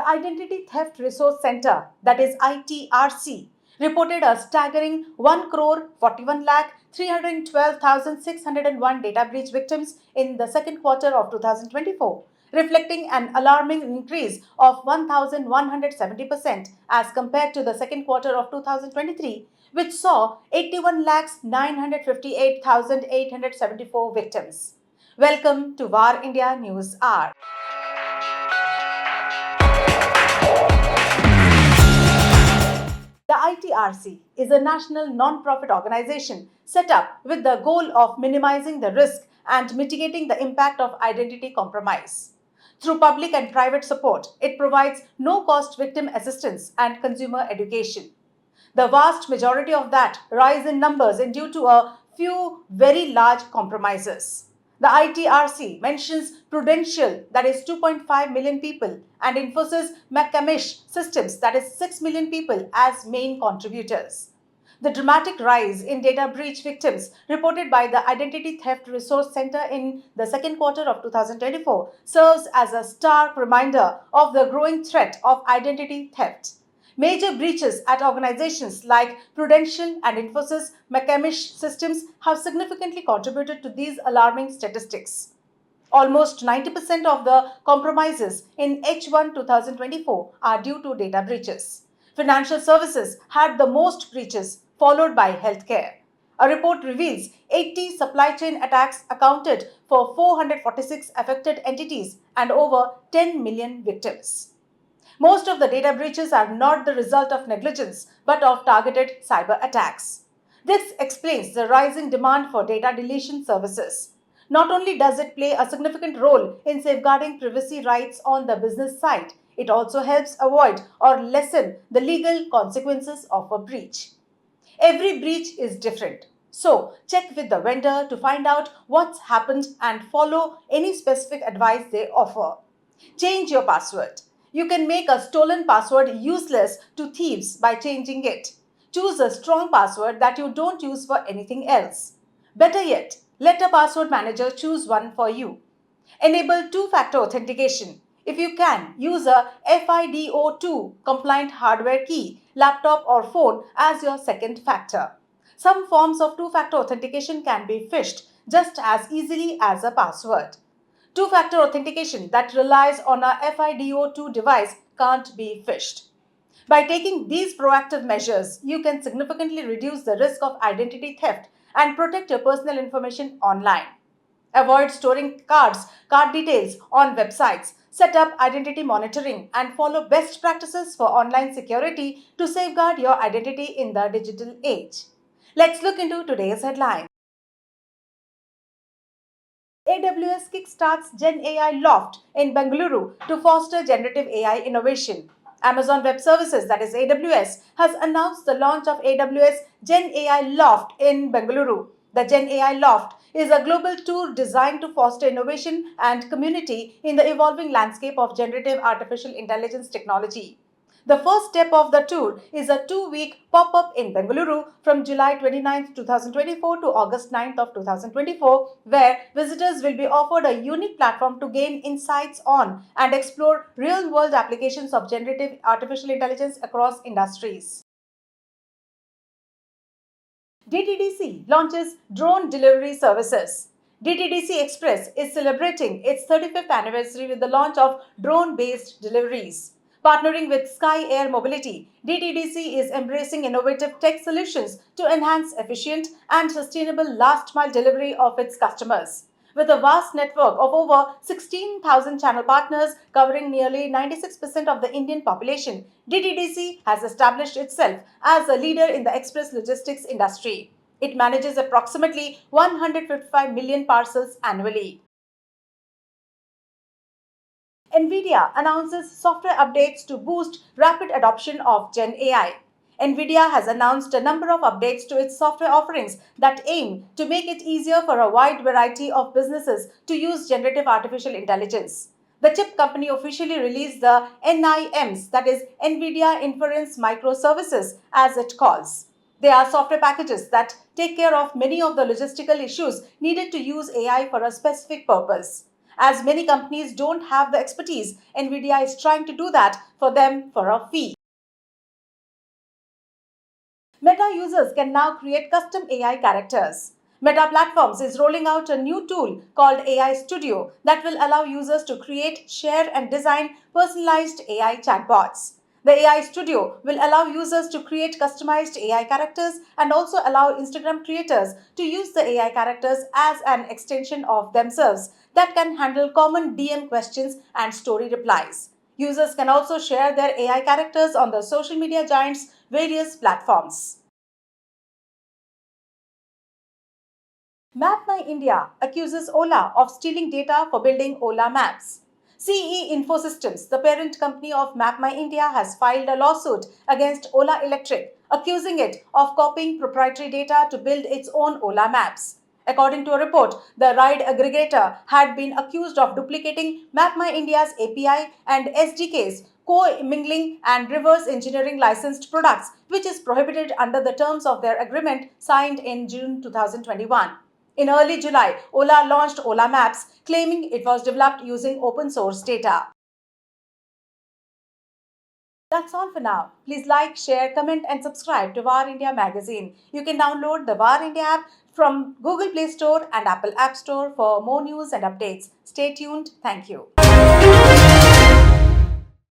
The Identity Theft Resource Center, that is ITRC, reported a staggering 1 crore 41 lakh 312,601 data breach victims in the second quarter of 2024, reflecting an alarming increase of 1,170% as compared to the second quarter of 2023, which saw 81 lakhs 958,874 victims. Welcome to VAR India News Hour. The ITRC is a national non-profit organization set up with the goal of minimizing the risk and mitigating the impact of identity compromise. Through public and private support, it provides no-cost victim assistance and consumer education. The vast majority of that rise in numbers is due to a few very large compromises. The ITRC mentions Prudential, that is 2.5 million people, and Infosys McCamish Systems, that is 6 million people, as main contributors. The dramatic rise in data breach victims reported by the Identity Theft Resource Center in the second quarter of 2024 serves as a stark reminder of the growing threat of identity theft. Major breaches at organizations like Prudential and Infosys McCamish Systems have significantly contributed to these alarming statistics. Almost 90% of the compromises in H1 2024 are due to data breaches. Financial services had the most breaches, followed by healthcare. A report reveals 80 supply chain attacks accounted for 446 affected entities and over 10 million victims. Most of the data breaches are not the result of negligence, but of targeted cyber attacks. This explains the rising demand for data deletion services. Not only does it play a significant role in safeguarding privacy rights on the business side, it also helps avoid or lessen the legal consequences of a breach. Every breach is different. So, check with the vendor to find out what's happened and follow any specific advice they offer. Change your password. You can make a stolen password useless to thieves by changing it. Choose a strong password that you don't use for anything else. Better yet, let a password manager choose one for you. Enable two-factor authentication. If you can, use a FIDO2 compliant hardware key, laptop or phone as your second factor. Some forms of two-factor authentication can be phished just as easily as a password. Two-factor authentication that relies on a FIDO2 device can't be phished. By taking these proactive measures, you can significantly reduce the risk of identity theft and protect your personal information online. Avoid storing card details on websites. Set up identity monitoring and follow best practices for online security to safeguard your identity in the digital age. Let's look into today's headlines. AWS kickstarts Gen AI Loft in Bengaluru to foster generative AI innovation. Amazon Web Services, that is AWS, has announced the launch of AWS Gen AI Loft in Bengaluru. The Gen AI Loft is a global tour designed to foster innovation and community in the evolving landscape of generative artificial intelligence technology. The first step of the tour is a 2-week pop-up in Bengaluru from July 29, 2024 to August 9th of 2024, where visitors will be offered a unique platform to gain insights on and explore real-world applications of generative artificial intelligence across industries. DTDC launches drone delivery services. DTDC Express is celebrating its 35th anniversary with the launch of drone-based deliveries. Partnering with Sky Air Mobility, DTDC is embracing innovative tech solutions to enhance efficient and sustainable last-mile delivery of its customers. With a vast network of over 16,000 channel partners covering nearly 96% of the Indian population, DTDC has established itself as a leader in the express logistics industry. It manages approximately 155 million parcels annually. NVIDIA announces software updates to boost rapid adoption of Gen AI. NVIDIA has announced a number of updates to its software offerings that aim to make it easier for a wide variety of businesses to use generative artificial intelligence. The chip company officially released the NIMs, that is NVIDIA Inference Microservices, as it calls. They are software packages that take care of many of the logistical issues needed to use AI for a specific purpose. As many companies don't have the expertise, Nvidia is trying to do that for them for a fee. Meta users can now create custom AI characters. Meta Platforms is rolling out a new tool called AI Studio that will allow users to create, share, and design personalized AI chatbots. The AI Studio will allow users to create customized AI characters and also allow Instagram creators to use the AI characters as an extension of themselves that can handle common DM questions and story replies. Users can also share their AI characters on the social media giants' various platforms. MapMyIndia accuses Ola of stealing data for building Ola Maps. CE Infosystems, the parent company of MapMyIndia, has filed a lawsuit against Ola Electric, accusing it of copying proprietary data to build its own Ola Maps. According to a report, the ride aggregator had been accused of duplicating MapMyIndia's API and SDKs, co-mingling and reverse engineering licensed products, which is prohibited under the terms of their agreement signed in June 2021. In early July, Ola launched Ola Maps, claiming it was developed using open source data. That's all for now. Please like, share, comment, and subscribe to VAR India magazine. You can download the VAR India app from Google Play Store and Apple App Store for more news and updates. Stay tuned. Thank you.